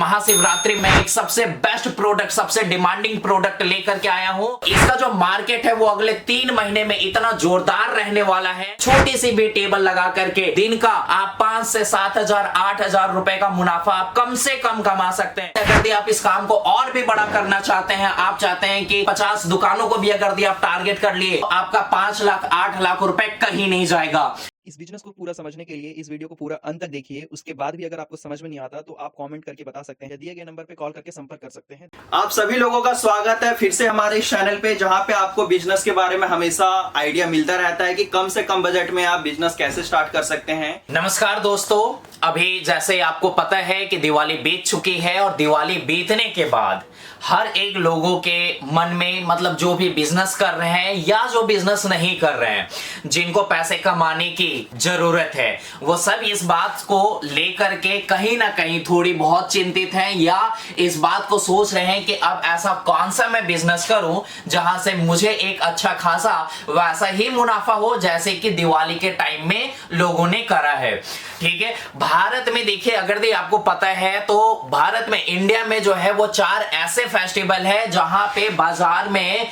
महाशिवरात्रि में एक सबसे बेस्ट प्रोडक्ट, सबसे डिमांडिंग प्रोडक्ट लेकर के आया हूं। इसका जो मार्केट है वो अगले 3 महीने में इतना जोरदार रहने वाला है। छोटी सी भी टेबल लगा करके दिन का आप 5 से 7 हजार 8 हजार रुपए का मुनाफा आप कम से कम कमा सकते हैं। अगर आप इस काम को और भी बड़ा करना चाहते हैं, आप चाहते हैं कि 50 दुकानों को भी अगर आप टारगेट कर लिए, आपका 5 लाख 8 लाख रुपए कहीं नहीं जाएगा। इस बिजनेस को पूरा समझने के लिए इस वीडियो को पूरा अंत तक देखिए। उसके बाद भी अगर आपको समझ में नहीं आता तो आप कमेंट करके बता सकते हैं, दिए गए नंबर पे कॉल करके संपर्क कर सकते हैं। आप सभी लोगों का स्वागत है फिर से हमारे इस चैनल पे, जहां पे आपको बिजनेस के बारे में हमेशा आइडिया मिलता रहता है कि कम से कम बजट में आप बिजनेस कैसे स्टार्ट कर सकते हैं। नमस्कार दोस्तों, अभी जैसे आपको पता है कि दिवाली बीत चुकी है और दिवाली बीतने के बाद हर एक लोगों के मन में, मतलब जो भी बिजनेस कर रहे हैं या जो बिजनेस नहीं कर रहे हैं, जिनको पैसे कमाने की जरूरत है, वो सब इस बात को लेकर के कहीं ना कहीं थोड़ी बहुत चिंतित हैं या इस बात को सोच रहे हैं कि अब ऐसा कौन सा मैं बिजनेस करूं जहां से मुझे एक अच्छा खासा वैसा ही मुनाफा हो जैसे कि दिवाली के टाइम में लोगों ने करा है। ठीक है, भारत में देखिए, अगर आपको पता है तो भारत में, इंडिया में जो है वो 4 ऐसे फेस्टिवल है जहां पे बाजार में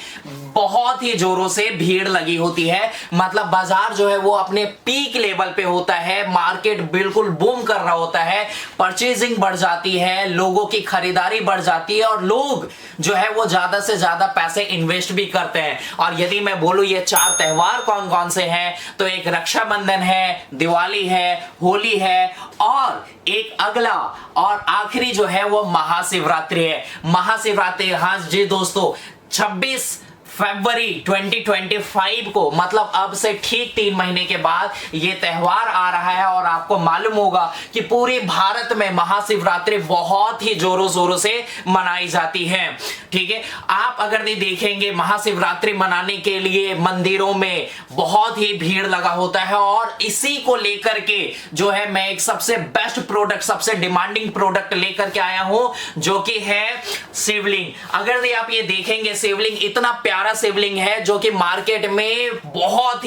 बहुत ही जोरों से भीड़ लगी होती है। मतलब बाजार जो है वो अपने पीक लेवल पे होता है, मार्केट बिल्कुल बूम कर रहा होता है, परचेजिंग बढ़ जाती है, लोगों की खरीदारी बढ़ जाती है और लोग जो है वो ज्यादा से ज्यादा पैसे इन्वेस्ट भी करते हैं। और यदि मैं बोलूं ये 4 त्योहार कौन कौन से हैं, तो एक रक्षाबंधन है, दिवाली है, होली है और एक अगला और आखिरी जो है वो महाशिवरात्रि है। महाशिवरात्रि, हाँ जी दोस्तों, 26 फरवरी 2025 को, मतलब अब से ठीक 3 महीने के बाद ये त्योहार आ रहा है। और आपको मालूम होगा कि पूरे भारत में महाशिवरात्रि बहुत ही जोरों शोरों से मनाई जाती है। ठीक है, आप अगर नहीं देखेंगे, महाशिवरात्रि मनाने के लिए मंदिरों में बहुत ही भीड़ लगा होता है। और इसी को लेकर के जो है मैं एक सबसे बेस्ट प्रोडक्ट, सबसे डिमांडिंग प्रोडक्ट लेकर के आया हूं, जो कि है शिवलिंग। अगर आप ये देखेंगे, शिवलिंग इतना प्यारा शिवलिंग है जो कि मार्केट में बहुत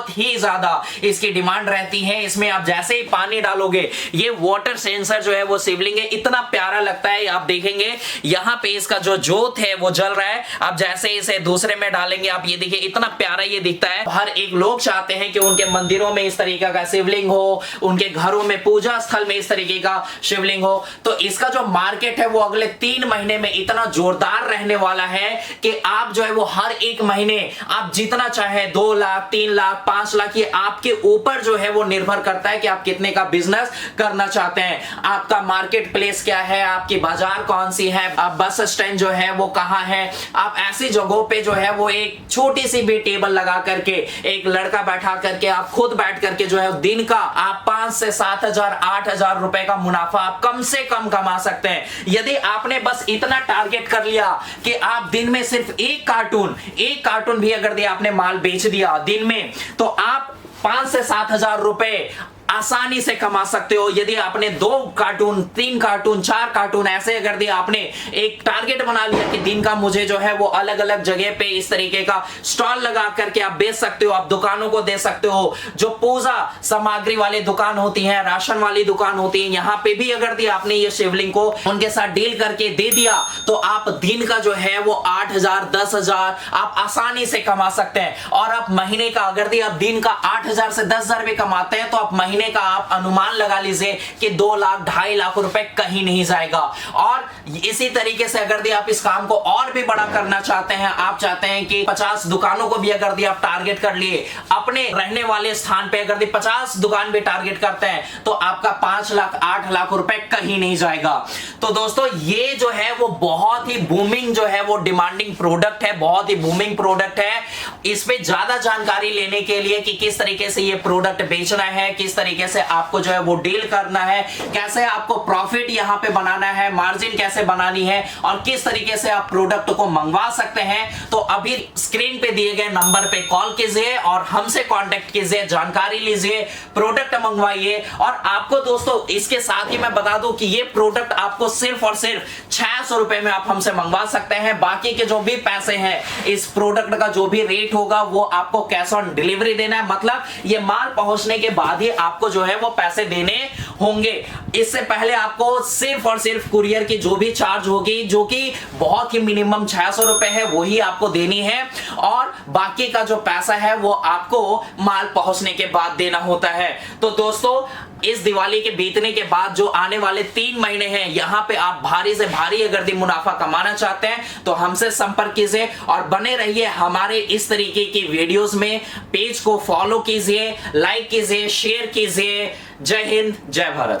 ही ज्यादा इसकी डिमांड रहती है। इसमें आप जैसे ही पानी डालोगे, ये वाटर सेंसर जो है वो शिवलिंग है, इतना प्यारा लगता है। आप देखेंगे यहां पे इसका जो जोत है वो जल रहा है। आप जैसे इसे दूसरे में डालेंगे, आप ये देखिए इतना प्यारा ये दिखता है। हर एक लोग चाहते हैं कि उनके मंदिरों में इस तरीके का शिवलिंग हो, उनके घरों में पूजा स्थल में इस तरीके का शिवलिंग हो। तो इसका जो मार्केट है वो अगले 3 महीने में इतना जोरदार रहने वाला है कि आप जो है वो हर एक महीने आप जितना चाहे 2 लाख 3 लाख 5 लाख, ये आपके ऊपर जो है वो निर्भर करता है कि आप कितने का बिजनेस करना चाहते हैं। आपका मार्केट प्लेस क्या है, आपकी बाजार कौन सी है, आप बस स्टैंड जो है वो कहां है। आप ऐसी जगहों पे जो है वो एक छोटी सी भी टेबल लगा करके, एक लड़का बैठा करके, आप खुद बैठ करके जो है दिन का आप 5 से 7 हजार 8 हजार रुपए का मुनाफा आप कम से कम कमा सकते हैं। यदि आपने बस इतना टारगेट कर लिया कि आप दिन में सिर्फ एक कार्टून भी अगर आपने माल बेच दिया दिन में, तो आप 5 से 7 हजार रुपए आसानी से कमा सकते हो। यदि आपने 2 कार्टून 3 कार्टून 4 कार्टून ऐसे अगर आपने एक टारगेट बना लिया कि दिन का मुझे जो है वो अलग अलग जगह पे इस तरीके का स्टॉल लगा करके आप बेच सकते हो, आप दुकानों को दे सकते हो। जो पूजा सामग्री वाली दुकान होती है, राशन वाली दुकान होती है, यहाँ पे भी अगर आपने ये शिवलिंग को उनके साथ डील करके दे दिया, तो आप दिन का जो है वो 8 हजार 10 हजार आप आसानी से कमा सकते हैं। और आप महीने का अगर आप दिन का 8 हजार से 10 हजार भी कमाते हैं, तो आप महीने का आप अनुमान लगा लीजिए कि 2 लाख 2.5 लाख रुपए कहीं नहीं जाएगा। और इसी तरीके से अगर आप इस काम को और भी बड़ा करना चाहते हैं, आप चाहते हैं कि 50 दुकानों को भी अगर आप टारगेट कर लिए, अपने रहने वाले स्थान पे अगर 50 दुकान भी टारगेट करते हैं, तो आपका 5 लाख 8 लाख रुपए कहीं नहीं जाएगा। तो दोस्तों, ये जो है वो बहुत ही बूमिंग जो है वो डिमांडिंग प्रोडक्ट है, बहुत ही बूमिंग प्रोडक्ट है। इस पे ज्यादा जानकारी लेने के लिए कि किस तरीके से ये प्रोडक्ट बेचना है, किस तरीके से आपको जो है वो डील करना है, कैसे आपको प्रॉफिट यहां पे बनाना है, मार्जिन कैसे बनानी है और किस तरीके से आप प्रोडक्ट को मंगवा सकते हैं, तो अभी स्क्रीन पे दिए गए नंबर पे कॉल कीजिए और हमसे कांटेक्ट कीजिए, जानकारी लीजिए, प्रोडक्ट मंगवाइए। और आपको दोस्तों इसके साथ ही मैं बता दूं कि ये प्रोडक्ट आपको सिर्फ और सिर्फ 600 रुपए में आप हमसे मंगवा सकते हैं। बाकी के जो भी पैसे हैं, इस प्रोडक्ट का जो भी रेट होगा वो आपको कैश ऑन डिलीवरी देना है, मतलब ये माल पहुंचने के बाद ही आपको जो है वो पैसे देने होंगे। इससे पहले आपको सिर्फ और सिर्फ कुरियर की जो भी चार्ज होगी, जो कि बहुत ही मिनिमम 600 रुपए है, वो ही आपको देनी है, और बाकी का जो पैसा है वो आपको माल पहुंचने के बाद देना होता है। तो दोस्तों, इस दिवाली के बीतने के बाद जो आने वाले 3 महीने हैं, यहां पे आप भारी से भारी अगर मुनाफा कमाना चाहते हैं तो हमसे संपर्क कीजिए और बने रहिए हमारे इस तरीके की वीडियोस में। पेज को फॉलो कीजिए, लाइक कीजिए, शेयर कीजिए। जय हिंद, जय भारत।